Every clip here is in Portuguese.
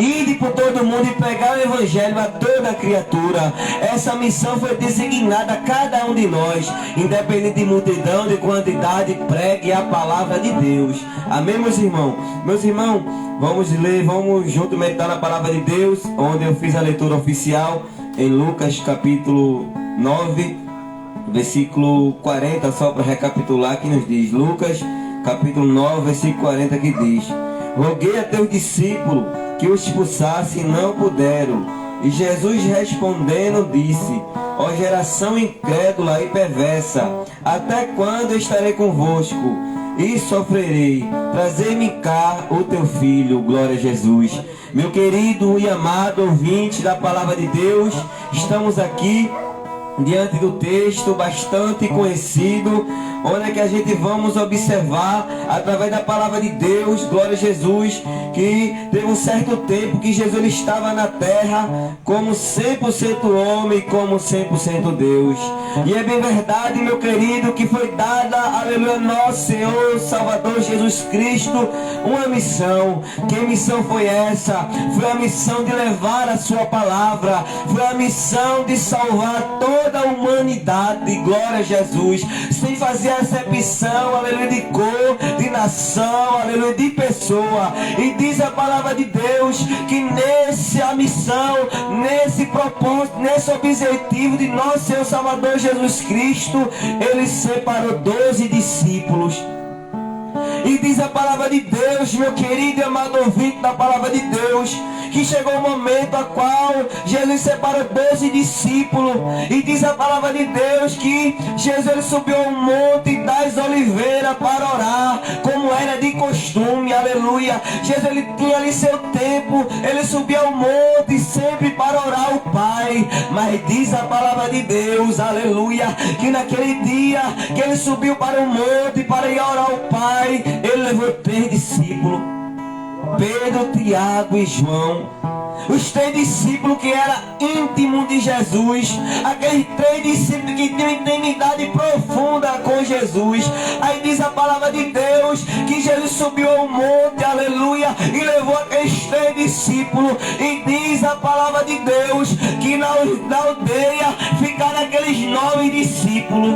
Ide por todo mundo e pregar o evangelho a toda criatura. Essa missão foi designada a cada um de nós, independente de multidão, de quantidade, pregue a palavra de Deus. Amém, meus irmãos? Meus irmãos, vamos ler, vamos junto meditar na palavra de Deus, onde eu fiz a leitura oficial em Lucas capítulo 9, versículo 40, só para recapitular, que nos diz, Lucas capítulo 9, versículo 40, que diz: roguei a teus discípulos que o expulsassem, e não puderam. E Jesus respondendo disse: ó geração incrédula e perversa, até quando estarei convosco e sofrerei? Trazei-me cá o teu filho. Glória a Jesus. Meu querido e amado ouvinte da palavra de Deus, estamos aqui diante do texto bastante conhecido, onde é que a gente vamos observar através da palavra de Deus, glória a Jesus, que teve um certo tempo que Jesus ele estava na terra como 100% homem e como 100% Deus. E é bem verdade, meu querido, que foi dada, aleluia, nosso Senhor Salvador Jesus Cristo, uma missão. Que missão foi essa? Foi a missão de levar a sua palavra, foi a missão de salvar toda a humanidade, glória a Jesus, sem fazer acepção, aleluia, de cor, de nação, aleluia, de pessoa. E diz a palavra de Deus que nessa missão, nesse propósito, nesse objetivo de nosso Senhor Salvador Jesus Cristo, ele separou 12 discípulos. E diz a palavra de Deus, meu querido e amado ouvinte da palavra de Deus, que chegou o momento a qual Jesus separou 12 discípulos. E diz a palavra de Deus que Jesus subiu ao monte das oliveiras para orar, como era de costume, aleluia. Jesus ele tinha ali seu tempo, ele subia ao monte sempre para orar ao Pai. Mas diz a palavra de Deus, aleluia, que naquele dia que ele subiu para o monte para ir orar ao Pai, ele levou 3 discípulos, Pedro, Tiago e João. Os 3 discípulos que eram íntimos de Jesus, aqueles 3 discípulos que tinham intimidade profunda com Jesus. Aí diz a palavra de Deus que Jesus subiu ao monte, aleluia, e levou aqueles 3 discípulos. E diz a palavra de Deus que na aldeia ficaram aqueles 9 discípulos.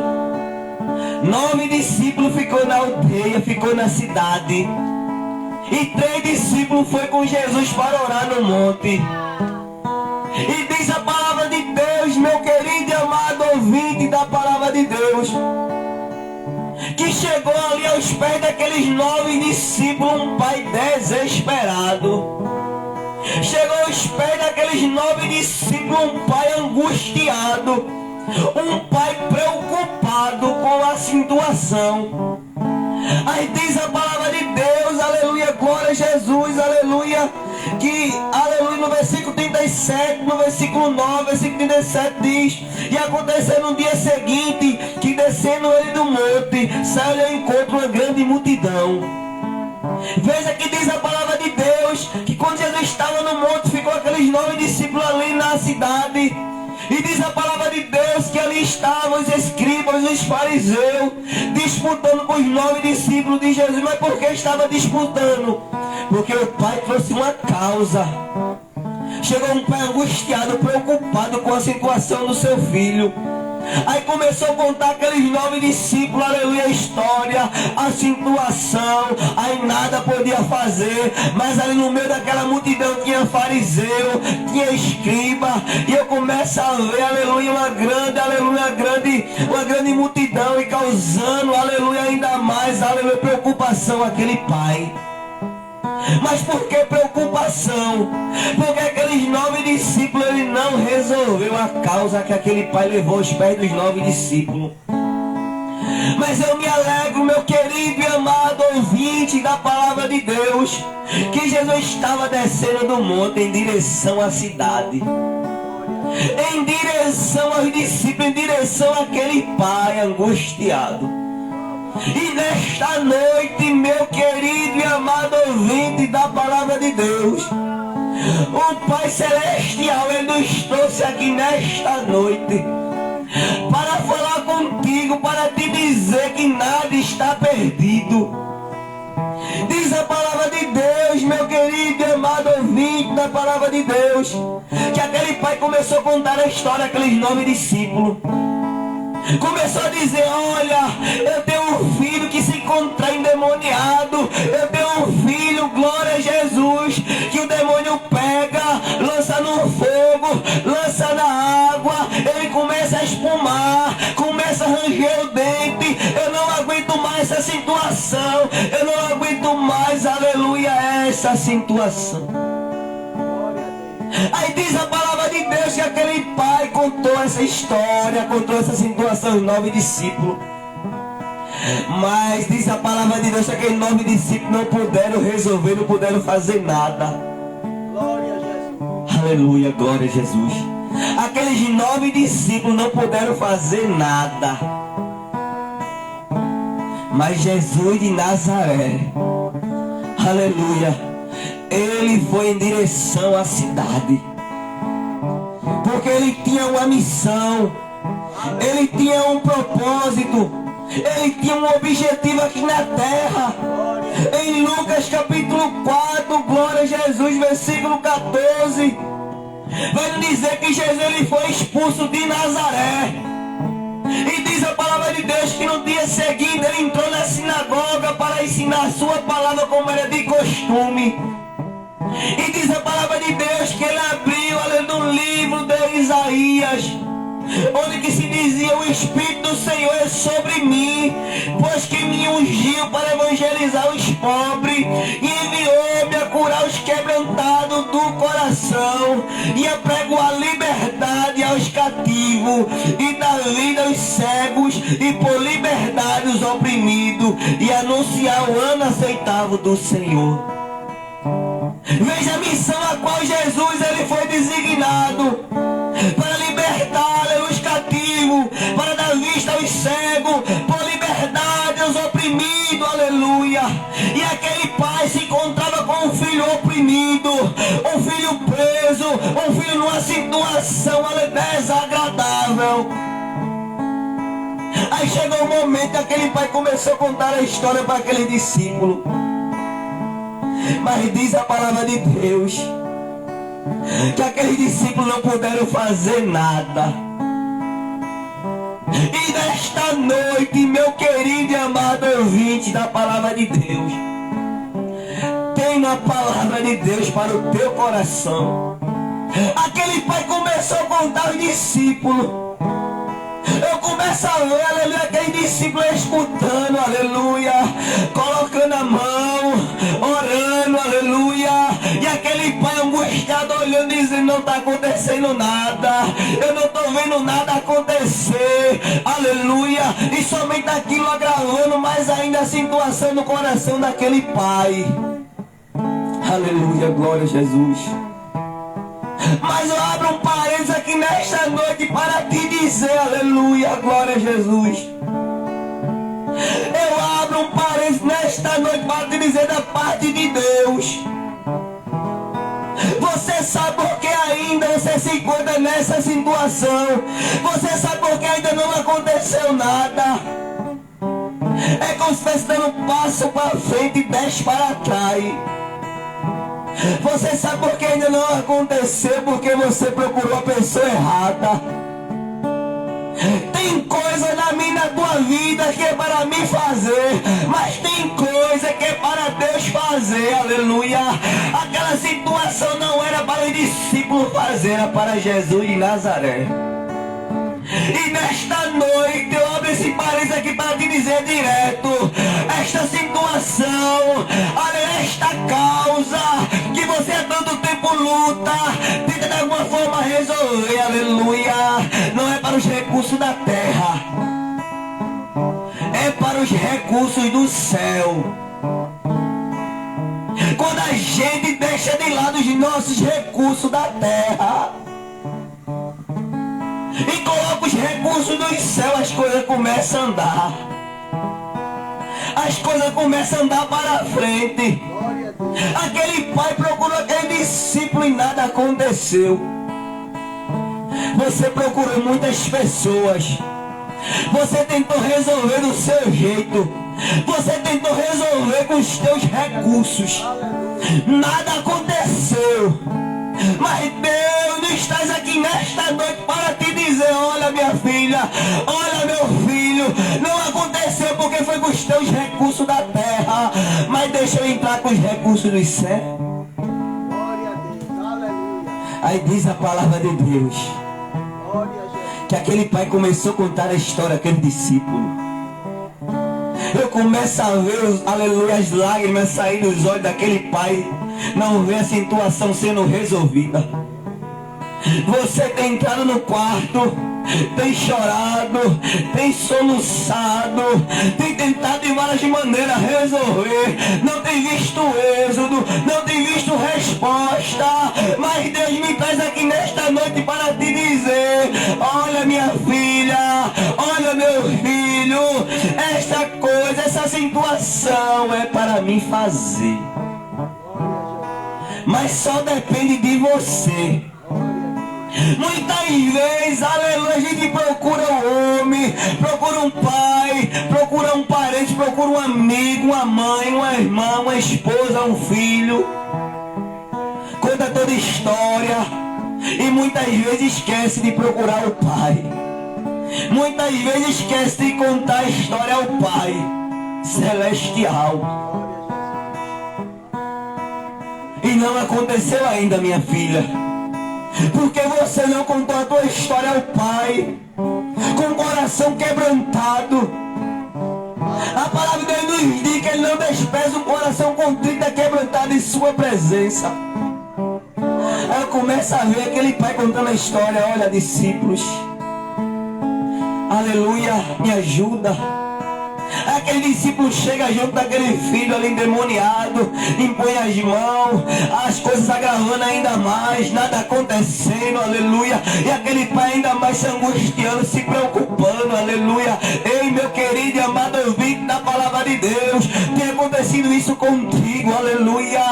9 discípulos ficou na aldeia, ficou na cidade. E 3 discípulos foi com Jesus para orar no monte. E diz a palavra de Deus, meu querido e amado ouvinte da palavra de Deus, que chegou ali aos pés daqueles 9 discípulos um pai desesperado. Chegou aos pés daqueles 9 discípulos um pai angustiado, um pai preocupado com a situação. Aí diz a palavra de Deus, aleluia, glória a Jesus, aleluia, que, aleluia, no versículo 37, no versículo 9, versículo 37 diz: e aconteceu no dia seguinte, que descendo ele do monte, saiu ao encontro uma grande multidão. Veja que diz a palavra de Deus, que quando Jesus estava no monte, ficou aqueles 9 discípulos ali na cidade. E diz a palavra de Deus que ali estavam os escribas, os fariseus, disputando com os 9 discípulos de Jesus. Mas por que estava disputando? Porque o pai trouxe uma causa. Chegou um pai angustiado, preocupado com a situação do seu filho. Aí começou a contar aqueles 9 discípulos, aleluia, a história, a situação. Aí nada podia fazer, mas ali no meio daquela multidão tinha fariseu, tinha escriba. E eu começo a ver, aleluia, uma grande multidão, e causando, aleluia, ainda mais, aleluia, preocupação aquele pai. Mas por que preocupação? Porque aqueles 9 discípulos, ele não resolveu a causa que aquele pai levou aos pés dos 9 discípulos. Mas eu me alegro, meu querido e amado ouvinte da palavra de Deus, que Jesus estava descendo do monte em direção à cidade, em direção aos discípulos, em direção àquele pai angustiado. E nesta noite, meu querido e amado ouvinte da palavra de Deus, o Pai Celestial, ele nos trouxe aqui nesta noite para falar contigo, para te dizer que nada está perdido. Diz a palavra de Deus, meu querido e amado ouvinte da palavra de Deus, que aquele pai começou a contar a história daqueles 9 discípulos. Começou a dizer: olha, eu tenho um filho que se encontra endemoniado. Eu tenho um filho, glória a Jesus, que o demônio pega, lança no fogo, lança na água. Ele começa a espumar, começa a ranger o dente. Eu não aguento mais essa situação. Eu não aguento mais, aleluia, essa situação. Aí diz a palavra de Deus que aquele pai contou essa história, contou essa situação aos 9 discípulos. Mas diz a palavra de Deus que aqueles 9 discípulos não puderam resolver, não puderam fazer nada. Glória a Jesus. Aleluia, glória a Jesus. Aqueles 9 discípulos não puderam fazer nada. Mas Jesus de Nazaré, aleluia, ele foi em direção à cidade, porque ele tinha uma missão, ele tinha um propósito, ele tinha um objetivo aqui na terra. Em Lucas capítulo 4, glória a Jesus, versículo 14, vai nos dizer que Jesus ele foi expulso de Nazaré. E diz a palavra de Deus que no dia seguinte ele entrou na sinagoga para ensinar a sua palavra como era de costume. E diz a palavra de Deus que ele abriu, além do livro de Isaías, onde que se dizia: o Espírito do Senhor é sobre mim, pois que me ungiu para evangelizar os pobres, e enviou-me a curar os quebrantados do coração, e a pregoar liberdade aos cativos, e dar vida aos cegos, e por liberdade os oprimidos, e anunciar o ano aceitável do Senhor. Veja a missão a qual Jesus ele foi designado: para libertar os cativos, para dar vista aos cegos, por liberdade aos oprimidos, aleluia. E aquele pai se encontrava com um filho oprimido, um filho preso, um filho numa situação desagradável. Aí chegou o momento que aquele pai começou a contar a história para aquele discípulo. Mas diz a palavra de Deus que aqueles discípulos não puderam fazer nada. E nesta noite, meu querido e amado ouvinte da palavra de Deus, tem uma palavra de Deus para o teu coração. Aquele pai começou a contar os discípulos. Eu começo a ver, aleluia, aquele discípulo escutando, aleluia, colocando a mão, orando, aleluia. E aquele pai angustiado olhando, dizendo: não está acontecendo nada, eu não estou vendo nada acontecer, aleluia. E somente aquilo agravando mais ainda a situação no coração daquele pai. Aleluia, glória a Jesus. Mas eu abro um parênteses aqui nesta noite para te dizer, aleluia, glória a Jesus. Eu abro um parênteses nesta noite para te dizer da parte de Deus. Você sabe por que ainda você se encontra nessa situação? Você sabe por que ainda não aconteceu nada? É como se estivesse dando um passo para frente e 10 para trás. Você sabe por que ainda não aconteceu? Porque você procurou a pessoa errada. Tem coisa na minha e na tua vida que é para mim fazer, mas tem coisa que é para Deus fazer, aleluia. Aquela situação não era para o discípulo fazer, era para Jesus de Nazaré. E nesta noite eu abro esse parênteses aqui para te dizer direto: esta situação, olha, esta causa que você há tanto tempo luta, tenta de alguma forma resolver, aleluia, não é para os recursos da terra, é para os recursos do céu. Quando a gente deixa de lado os nossos recursos da terra e coloca os recursos do céu, as coisas começam a andar. As coisas começam a andar para frente. Aquele pai procurou aquele discípulo e nada aconteceu. Você procurou muitas pessoas. Você tentou resolver do seu jeito. Você tentou resolver com os teus recursos. Nada aconteceu. Mas Deus, estás aqui nesta noite para te dizer: olha minha filha, olha meu filho, não aconteceu porque foi com os teus recursos da terra, mas deixa eu entrar com os recursos dos céus. Glória a Deus, aleluia. Aí diz a palavra de Deus Glória a Jesus. que aquele pai começou a contar a história daquele discípulo. Eu começo a ver, aleluia, as lágrimas saindo dos olhos daquele pai. Não vê a situação sendo resolvida. Você tem entrado no quarto, tem chorado, tem soluçado, tem tentado de várias maneiras resolver, não tem visto êxodo, não tem visto resposta, mas Deus me traz aqui nesta noite para te dizer: olha minha filha, olha meu filho, esta coisa, essa situação é para mim fazer, mas só depende de você. Muitas vezes, aleluia, a gente procura um homem, procura um pai, procura um parente, procura um amigo, uma mãe, uma irmã, uma esposa, um filho. Conta toda a história e muitas vezes esquece de procurar o pai. Muitas vezes esquece de contar a história ao Pai Celestial. E não aconteceu ainda, minha filha. Porque você não contou a tua história ao Pai, com o coração quebrantado. A palavra de Deus nos diz que Ele não despreza um coração contrito e quebrantado em sua presença. Aí eu começo a ver aquele pai contando a história: olha, discípulos, aleluia, me ajuda. Aquele discípulo chega junto daquele filho ali endemoniado, impõe as mãos, as coisas agravando ainda mais, nada acontecendo, aleluia. E aquele pai ainda mais se angustiando, se preocupando, aleluia. Ei, meu querido e amado ouvinte da palavra de Deus, tem acontecido isso contigo, aleluia.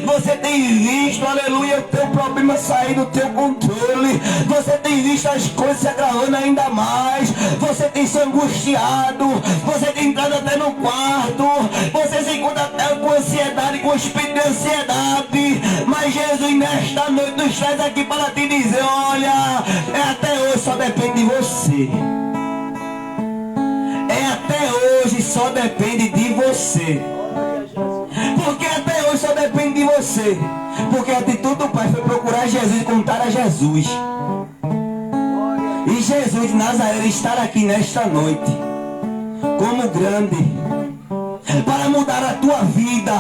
Você tem visto, aleluia, o teu problema sair do teu controle. Você tem visto as coisas se agravando ainda mais. Você tem se angustiado, você tem entrado até no quarto, você se encontra até com ansiedade, com espírito de ansiedade. Mas Jesus nesta noite nos traz aqui para te dizer: olha, até hoje só depende de você. Até hoje só depende de você. Porque até hoje só depende de você. Porque a atitude do Pai foi procurar Jesus e contar a Jesus. E Jesus de Nazaré estar aqui nesta noite como grande, para mudar a tua vida,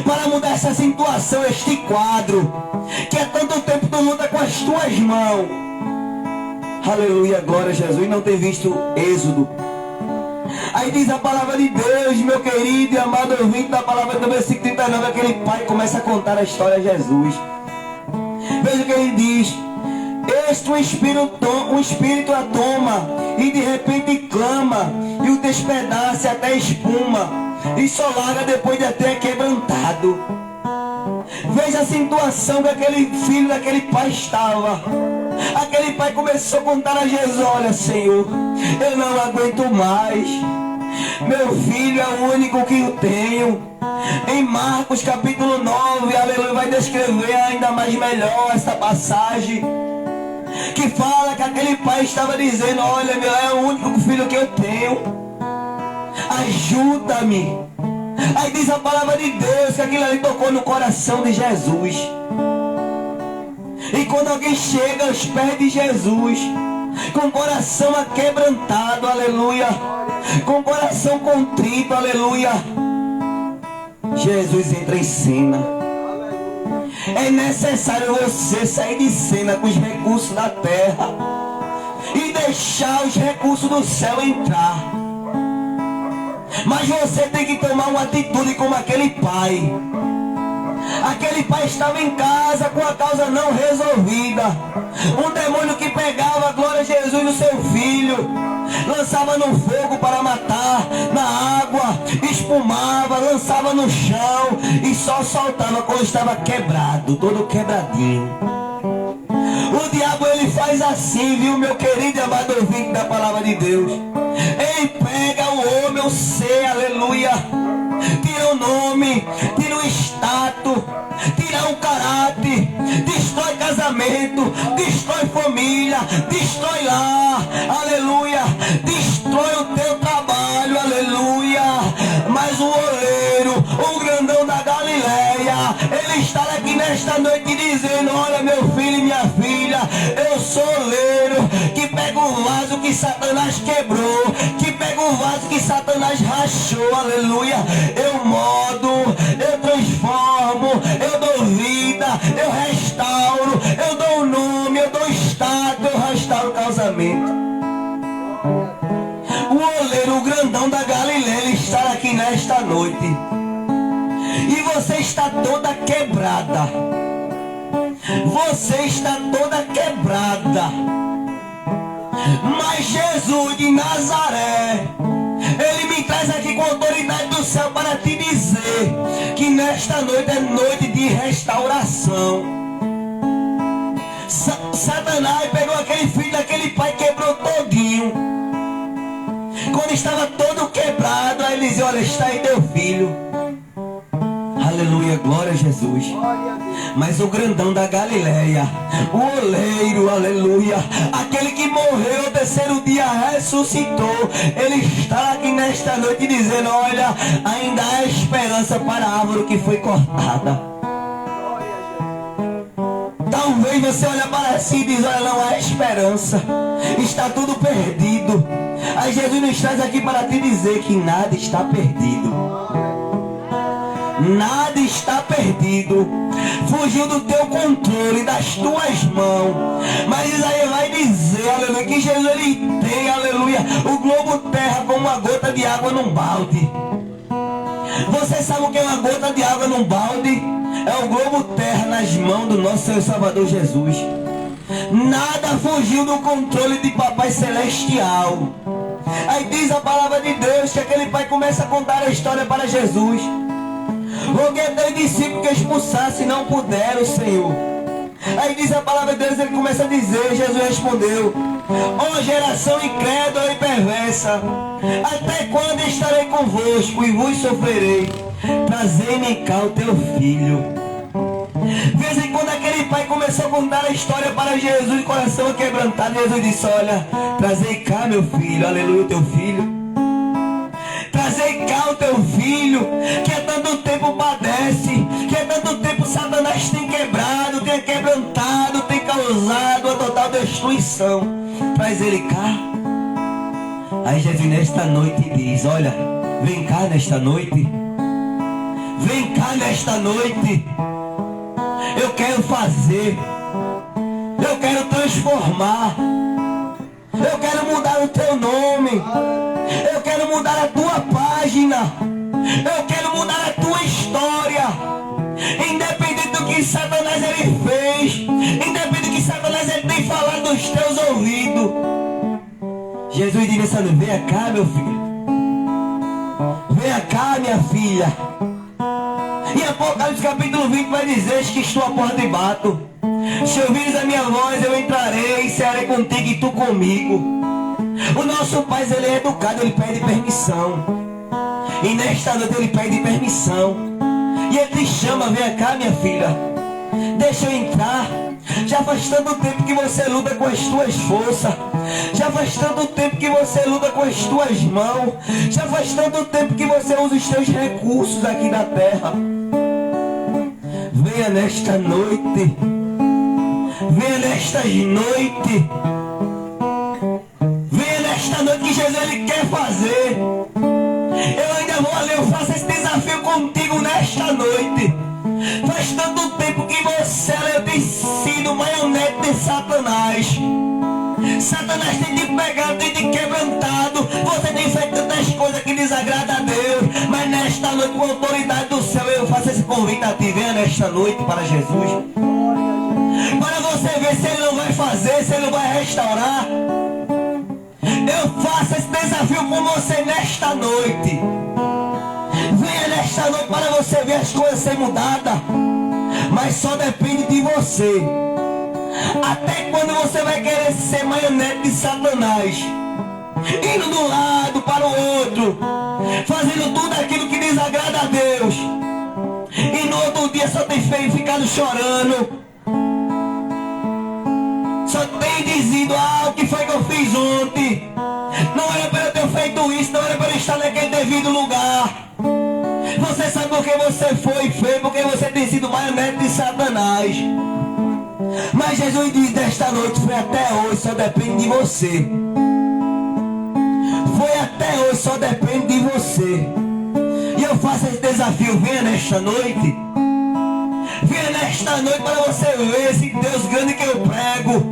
para mudar essa situação, este quadro, que há tanto tempo tu luta com as tuas mãos. Aleluia, glória a Jesus. Não tem visto êxodo. Aí diz a palavra de Deus, meu querido e amado ouvinte da palavra do versículo 39, aquele pai começa a contar a história de Jesus. Veja o que ele diz: este um espírito a toma, e de repente clama, e o despedaça até espuma, e só larga depois de até quebrantado. Veja a situação que aquele filho daquele pai estava. Aquele pai começou a contar a Jesus: olha, Senhor, eu não aguento mais. Meu filho é o único que eu tenho. Em Marcos capítulo 9, aleluia, vai descrever ainda mais melhor essa passagem, que fala que aquele pai estava dizendo: olha, meu, é o único filho que eu tenho, ajuda-me. Aí diz a palavra de Deus que aquilo ali tocou no coração de Jesus. E quando alguém chega aos pés de Jesus, com o coração aquebrantado, aleluia, com o coração contrito, aleluia, Jesus entra em cena. É necessário você sair de cena com os recursos da terra e deixar os recursos do céu entrar. Mas você tem que tomar uma atitude como aquele pai. Aquele pai estava em casa com a causa não resolvida. Um demônio que pegava, glória a Jesus, no seu filho, lançava no fogo para matar, na água, espumava, lançava no chão e só soltava quando estava quebrado, todo quebradinho. O diabo, ele faz assim, viu, meu querido e amado ouvinte da palavra de Deus. Ele pega o homem, o ser, aleluia, tira o nome, tira o status, tira o caráter, de casamento, destrói família, destrói lar, aleluia, destrói o teu trabalho, aleluia. Mas o oleiro, o grandão da Galileia, ele está aqui nesta noite dizendo: olha, meu filho e minha filha, eu sou oleiro que pega o vaso que Satanás quebrou, que pega o vaso que Satanás rachou, aleluia. Eu modo, eu transformo, eu dou vida, eu restauro, eu dou nome, eu dou status, eu restauro o casamento. O oleiro, o grandão da Galileia, ele está aqui nesta noite. E você está toda quebrada. Você está toda quebrada. Mas Jesus de Nazaré, ele me traz aqui com a autoridade do céu para te dizer que nesta noite é noite de restauração. Satanás pegou aquele filho daquele pai, quebrou todinho. Quando estava todo quebrado, aí ele dizia: olha, está aí teu filho. Aleluia, glória a Jesus. Mas o grandão da Galileia, o oleiro, aleluia, aquele que morreu no terceiro dia ressuscitou, ele está aqui nesta noite dizendo: olha, ainda há esperança para a árvore que foi cortada. Talvez você olhe para si e diz: olha, não há esperança, está tudo perdido. Aí Jesus nos traz aqui para te dizer que nada está perdido. Nada está perdido. Fugiu do teu controle, das tuas mãos. Mas Isaías vai dizer, aleluia, que Jesus ele tem, aleluia, o globo terra como uma gota de água num balde. Você sabe o que é uma gota de água num balde? É o globo terra nas mãos do nosso Senhor Salvador Jesus. Nada fugiu do controle de Papai Celestial. Aí diz a palavra de Deus que aquele pai começa a contar a história para Jesus. Roguei a teus discípulos que expulsassem, não puderam, Senhor. Aí diz a palavra de Deus, ele começa a dizer, Jesus respondeu: ó geração incrédula e perversa, até quando estarei convosco e vos sofrerei? Trazei-me cá o teu filho. De vez em quando aquele pai começou a contar a história para Jesus, coração quebrantado, Jesus disse: olha, trazei cá meu filho, aleluia, o teu filho. Trazei cá o teu filho, que há tanto tempo padece, que há tanto tempo Satanás tem quebrado, tem quebrantado, tem causado a total destruição. Traz ele cá. Aí Jesus nesta noite diz: olha, vem cá nesta noite. Vem cá nesta noite. Eu quero fazer. Eu quero transformar. Eu quero mudar o teu nome. Eu quero mudar a tua página. Eu quero mudar a tua história. Independente do que Satanás ele fez, independente do que Satanás ele tem falado nos teus ouvidos, Jesus diz: venha cá meu filho. Venha cá minha filha. Em Apocalipse capítulo 20 vai dizer que estou à porta e bato. Se ouvires a minha voz, eu entrarei e cearei contigo e tu comigo. O nosso Pai, ele é educado, ele pede permissão. E nesta noite ele pede permissão. E ele te chama: venha cá minha filha, deixa eu entrar. Já faz tanto tempo que você luta com as tuas forças. Já faz tanto tempo que você luta com as tuas mãos. Já faz tanto tempo que você usa os teus recursos aqui da terra. Venha nesta noite. Venha nestas noites. Venha nesta noite que Jesus ele quer fazer. Eu ainda vou ali, eu faço esse desafio contigo nesta noite. Faz tanto tempo que você tem sido marionete de Satanás. Satanás tem te pegado, tem te quebrantado. Você tem feito tantas coisas que desagradam a Deus. Mas nesta noite, com a autoridade do céu, eu faço esse convite a ti. Venha nesta noite para Jesus. Para você ver se ele não vai fazer, se ele não vai restaurar. Eu faço esse desafio com você nesta noite. Venha nesta noite para você ver as coisas ser mudadas. Mas só depende de você. Até quando você vai querer ser marionete de Satanás, indo de um lado para o outro, fazendo tudo aquilo que desagrada a Deus, e no outro dia só tem ficado chorando. dizendo: o que foi que eu fiz ontem? Não era para eu ter feito isso, não era para eu estar naquele devido lugar. Você sabe por que você foi feio? Porque você tem sido marionete de Satanás. Mas Jesus diz: desta noite, foi até hoje, só depende de você. Foi até hoje, só depende de você. E eu faço esse desafio: venha nesta noite. Venha nesta noite para você ver esse Deus grande que eu prego,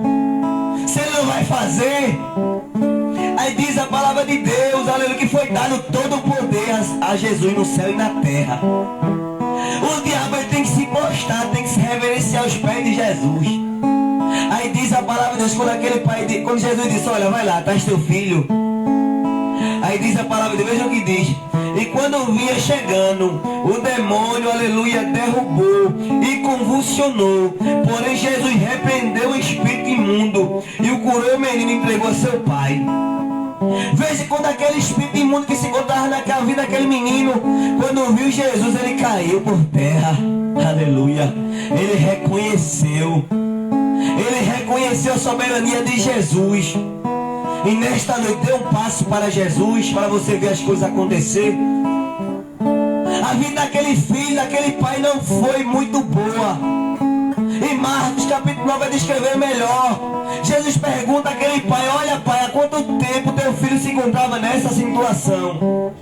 se Ele não vai fazer. Aí diz a palavra de Deus, aleluia, que foi dado todo o poder a Jesus no céu e na terra. O diabo ele tem que se postrar, tem que se reverenciar aos pés de Jesus. Aí diz a palavra de Deus, quando Jesus disse: olha, vai lá, traz teu filho. Aí diz a palavra de Deus, veja o que diz: e quando vinha chegando, o demônio, aleluia, derrubou e convulsionou. Porém Jesus repreendeu o espírito imundo e o curou, o menino entregou a seu pai. Veja, quando aquele espírito imundo que se encontrava naquela vida daquele menino, quando viu Jesus, ele caiu por terra. Aleluia. Ele reconheceu a soberania de Jesus. E nesta noite dê um passo para Jesus, para você ver as coisas acontecer. A vida daquele filho, daquele pai não foi muito boa. Em Marcos capítulo 9 vai descrever melhor. Jesus pergunta àquele pai: olha pai, há quanto tempo teu filho se encontrava nessa situação?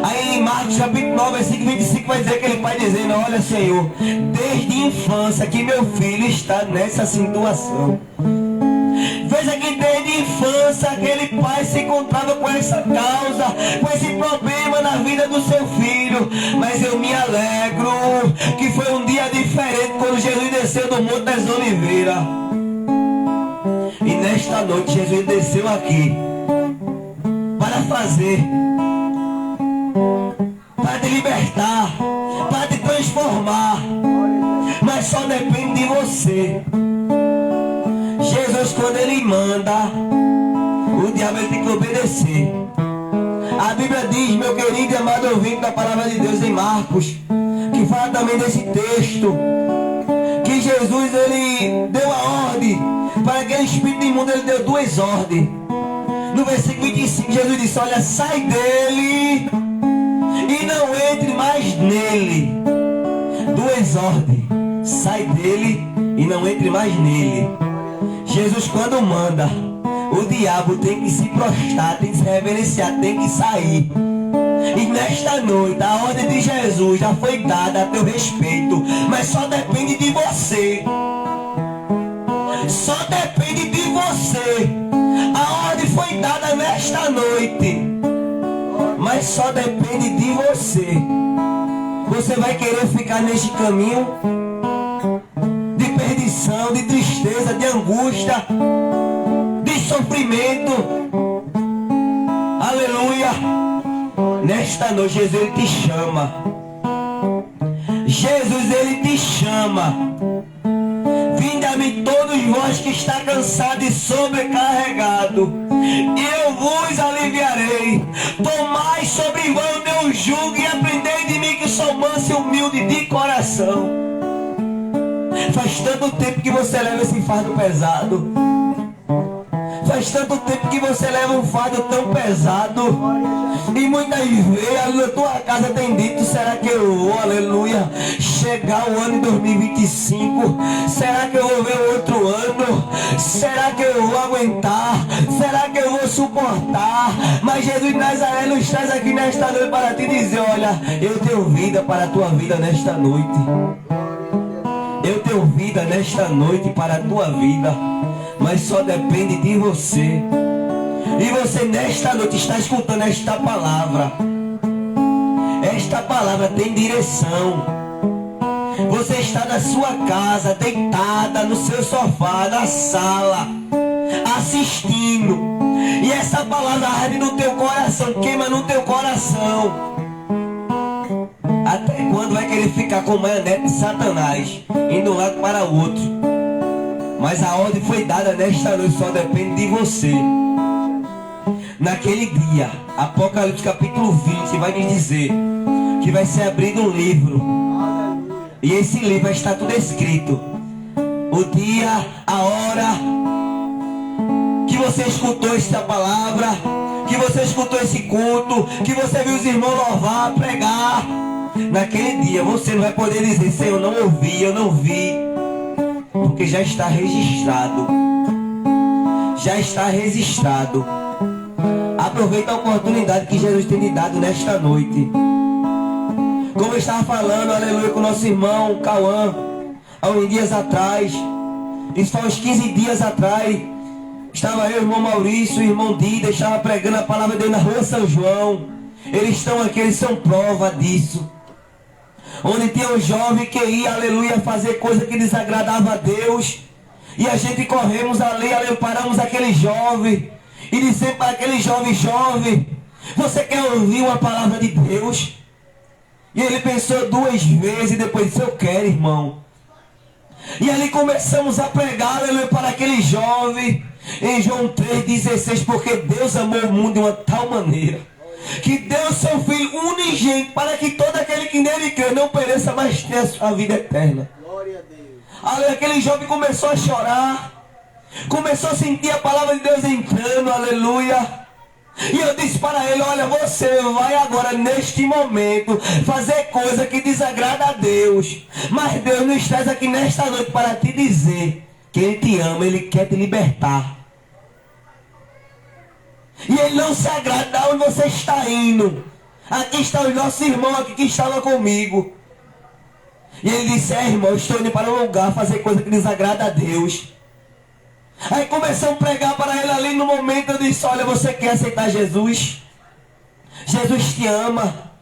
Aí em Marcos capítulo 9 versículo 25 vai dizer aquele pai dizendo: olha Senhor, desde a infância que meu filho está nessa situação. Veja que desde a infância aquele pai se encontrava com essa causa, com esse problema na vida do seu filho. Mas eu me alegro que foi um dia diferente quando Jesus desceu do Monte das Oliveiras. E nesta noite Jesus desceu aqui para fazer, para te libertar, para te transformar. Mas só depende de você. Jesus, quando ele manda, o diabo ele tem que obedecer. A Bíblia diz, meu querido e amado ouvinte da palavra de Deus, em Marcos, que fala também desse texto, que Jesus ele deu a ordem para aquele espírito imundo. Ele deu duas ordens. No versículo 25 Jesus disse: olha, sai dele e não entre mais nele. Duas ordens: sai dele e não entre mais nele. Jesus, quando manda, o diabo tem que se prostrar, tem que se reverenciar, tem que sair. E nesta noite a ordem de Jesus já foi dada a teu respeito, mas só depende de você. Só depende de você. A ordem foi dada nesta noite, mas só depende de você. Você vai querer ficar neste caminho de perdição, de tristeza, de angústia, de sofrimento? Aleluia. Nesta noite Jesus ele te chama. Jesus ele te chama. Vinde a mim todos vós que está cansado e sobrecarregado, e eu vos aliviarei. Tomai sobre vós o meu jugo e aprendei de mim, que sou manso e humilde de coração. Faz tanto tempo que você leva esse fardo pesado. Faz tanto tempo que você leva um fardo tão pesado. E muitas vezes a tua casa tem dito: será que eu vou, aleluia, chegar o ano de 2025? Será que eu vou ver outro ano? Será que eu vou aguentar? Será que eu vou suportar? Mas Jesus de Nazaré nos traz aqui nesta noite para te dizer: olha, eu tenho vida para a tua vida nesta noite. Eu tenho vida nesta noite para a tua vida, mas só depende de você. E você nesta noite está escutando esta palavra. Esta palavra tem direção. Você está na sua casa, deitada no seu sofá, na sala, assistindo, e essa palavra arde no teu coração, queima no teu coração. Até quando vai querer ficar com marionete de Satanás, indo de um lado para o outro? Mas a ordem foi dada nesta noite, só depende de você. Naquele dia, Apocalipse capítulo 20 vai nos dizer que vai ser abrido um livro. E esse livro vai estar tudo escrito: o dia, a hora, você escutou esta palavra, que você escutou esse culto, que você viu os irmãos louvar, pregar. Naquele dia você não vai poder dizer: Senhor, eu não ouvi, eu não vi, porque já está registrado. Já está registrado. Aproveita a oportunidade que Jesus tem lhe dado nesta noite. Como eu estava falando, aleluia, com o nosso irmão Cauã, há uns dias atrás, isso foi uns 15 dias atrás, estava eu, o irmão Maurício, o irmão Dida, estava pregando a palavra de Deus na rua São João. Eles estão aqui, eles são prova disso. Onde tinha um jovem que ia, aleluia, fazer coisa que desagradava a Deus. E a gente corremos ali, aleluia, paramos aquele jovem e dissemos para aquele jovem: jovem, você quer ouvir uma palavra de Deus? E ele pensou 2 vezes e depois disse: eu quero, irmão. E ali começamos a pregar, aleluia, para aquele jovem em João 3,16, porque Deus amou o mundo de uma tal maneira que deu seu Filho unigênito, para que todo aquele que nele crê não pereça, mas tenha a sua vida eterna. Glória a Deus. Aleluia, aquele jovem começou a chorar, começou a sentir a palavra de Deus entrando, aleluia. E eu disse para ele: olha, você vai agora, neste momento, fazer coisa que desagrada a Deus, mas Deus nos traz aqui nesta noite para te dizer que Ele te ama, Ele quer te libertar. E Ele não se agrada de onde você está indo. Aqui está o nosso irmão aqui que estava comigo. E ele disse: irmão, eu estou indo para um lugar fazer coisa que desagrada a Deus. Aí começamos a pregar para ele ali. No momento eu disse: olha, você quer aceitar Jesus? Jesus te ama.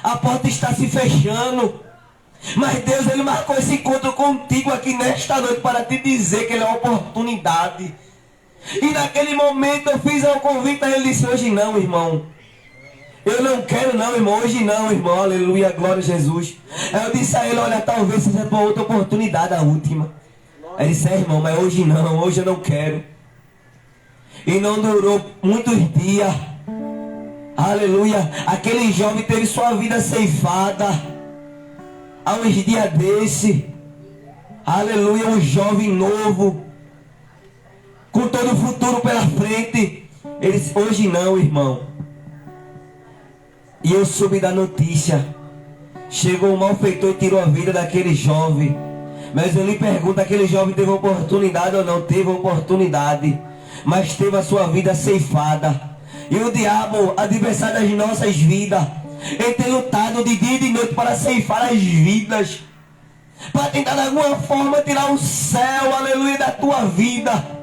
A porta está se fechando, mas Deus, Ele marcou esse encontro contigo aqui nesta noite para te dizer que Ele é uma oportunidade. E naquele momento eu fiz um convite a ele. Disse: hoje não, irmão, eu não quero não, irmão, hoje não, irmão, aleluia, glória a Jesus. Aí eu disse a ele: olha, talvez seja uma outra oportunidade, a última. Aí ele disse: irmão, mas hoje não, hoje eu não quero. E não durou muitos dias, aleluia, aquele jovem teve sua vida ceifada. Há uns dias desse, aleluia, um jovem novo, com todo o futuro pela frente. Ele disse: hoje não, irmão. E eu soube da notícia. Chegou um malfeitor e tirou a vida daquele jovem. Mas eu lhe pergunto: aquele jovem teve oportunidade ou não? Teve oportunidade, mas teve a sua vida ceifada. E o diabo, adversário das nossas vidas, ele tem lutado de dia e de noite para ceifar as vidas, para tentar de alguma forma tirar o céu, aleluia, da tua vida.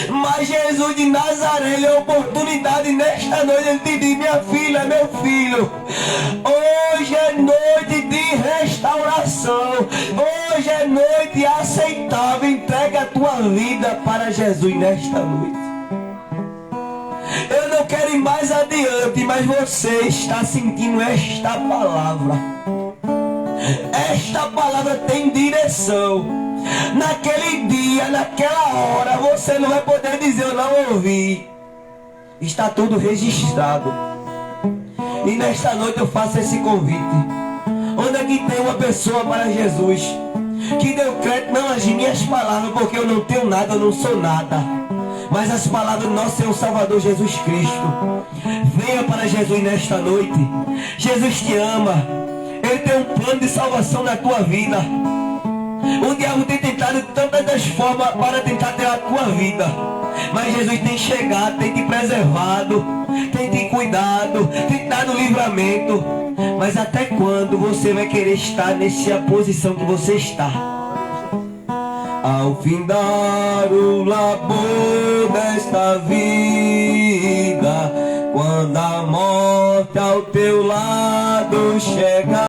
Mas Jesus de Nazaré, Ele é a oportunidade nesta noite. Ele te diz: minha filha, meu filho, hoje é noite de restauração, hoje é noite aceitável. Entrega a tua vida para Jesus nesta noite. Eu não quero ir mais adiante, mas você está sentindo esta palavra. Esta palavra tem direção. Naquele dia, naquela hora, você não vai poder dizer: eu não ouvi. Está tudo registrado. E nesta noite eu faço esse convite. Onde é que tem uma pessoa para Jesus que deu crédito não às minhas palavras, porque eu não tenho nada, eu não sou nada, mas as palavras do nosso Senhor Salvador Jesus Cristo? Venha para Jesus nesta noite. Jesus te ama. Ele tem um plano de salvação na tua vida. O diabo tem tentado de tantas das formas para tentar ter a tua vida, mas Jesus tem chegado, tem te preservado, tem te cuidado, tem te dado livramento. Mas até quando você vai querer estar nessa posição que você está? Ao findar o labor desta vida, quando a morte ao teu lado chegar,